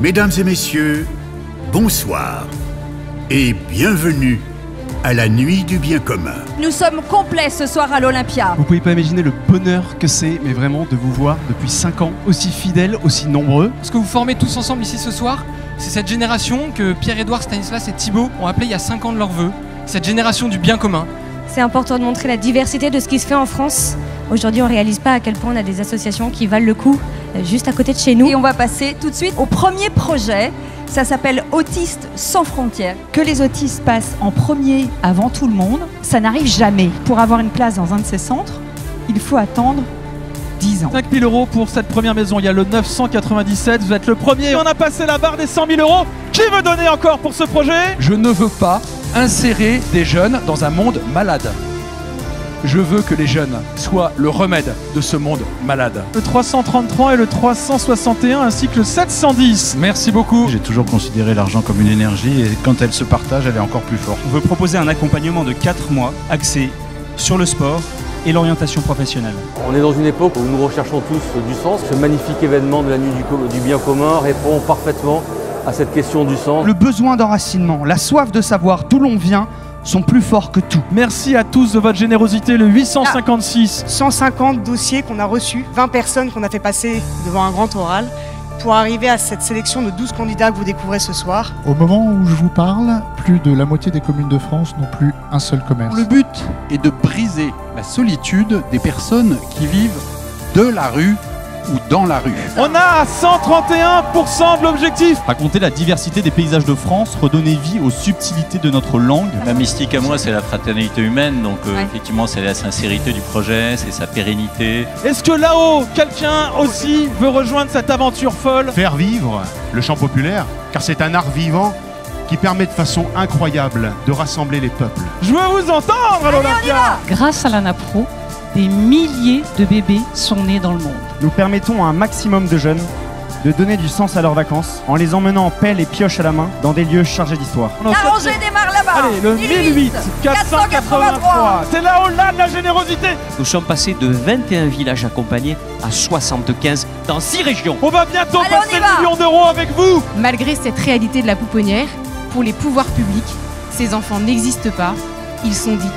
Mesdames et messieurs, bonsoir et bienvenue à la nuit du bien commun. Nous sommes complets ce soir à l'Olympia. Vous pouvez pas imaginer le bonheur que c'est, mais vraiment, de vous voir depuis 5 ans, aussi fidèles, aussi nombreux. Ce que vous formez tous ensemble ici ce soir, c'est cette génération que Pierre-Édouard, Stanislas et Thibaut ont appelé il y a 5 ans de leur vœu. Cette génération du bien commun. C'est important de montrer la diversité de ce qui se fait en France. Aujourd'hui, on ne réalise pas à quel point on a des associations qui valent le coup juste à côté de chez nous. Et on va passer tout de suite au premier projet. Ça s'appelle Autistes sans frontières. Que les autistes passent en premier avant tout le monde, ça n'arrive jamais. Pour avoir une place dans un de ces centres, il faut attendre 10 ans. 5 000 € pour cette première maison, il y a le 997, vous êtes le premier. On a passé la barre des 100 000 €. Qui veut donner encore pour ce projet? Je ne veux pas insérer des jeunes dans un monde malade. Je veux que les jeunes soient le remède de ce monde malade. Le 333 et le 361 ainsi que le 710. Merci beaucoup. J'ai toujours considéré l'argent comme une énergie et quand elle se partage, elle est encore plus forte. On veut proposer un accompagnement de 4 mois axé sur le sport et l'orientation professionnelle. On est dans une époque où nous recherchons tous du sens. Ce magnifique événement de la nuit du bien commun répond parfaitement à cette question du sens. Le besoin d'enracinement, la soif de savoir d'où l'on vient sont plus forts que tout. Merci à tous de votre générosité, le 856. 150 dossiers qu'on a reçus, 20 personnes qu'on a fait passer devant un grand oral pour arriver à cette sélection de 12 candidats que vous découvrez ce soir. Au moment où je vous parle, plus de la moitié des communes de France n'ont plus un seul commerce. Le but est de briser la solitude des personnes qui vivent de la rue ou dans la rue. On a à 131% de l'objectif. Raconter la diversité des paysages de France, redonner vie aux subtilités de notre langue. Ma mystique à moi, c'est la fraternité humaine, donc effectivement, c'est la sincérité du projet, c'est sa pérennité. Est-ce que là-haut, quelqu'un aussi veut rejoindre cette aventure folle? Faire vivre le chant populaire, car c'est un art vivant qui permet de façon incroyable de rassembler les peuples. Je veux vous entendre à l'Olympia. Grâce à l'ANAPRO, des milliers de bébés sont nés dans le monde. Nous permettons à un maximum de jeunes de donner du sens à leurs vacances en les emmenant en pelle et pioche à la main dans des lieux chargés d'histoire. La rangée démarre là-bas. Allez, le 1008 483. C'est là au-delà de la générosité. Nous sommes passés de 21 villages accompagnés à 75 dans 6 régions. On va bientôt passer le million d'euros avec vous. Malgré cette réalité de la pouponnière, pour les pouvoirs publics, ces enfants n'existent pas, ils sont dits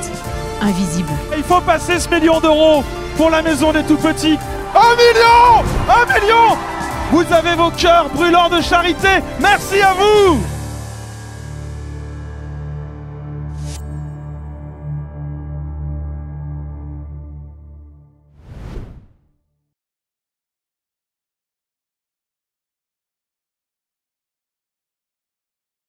invisibles. Il faut passer ce million d'euros pour la maison des tout-petits. 1 million! 1 million! Vous avez vos cœurs brûlants de charité. Merci à vous!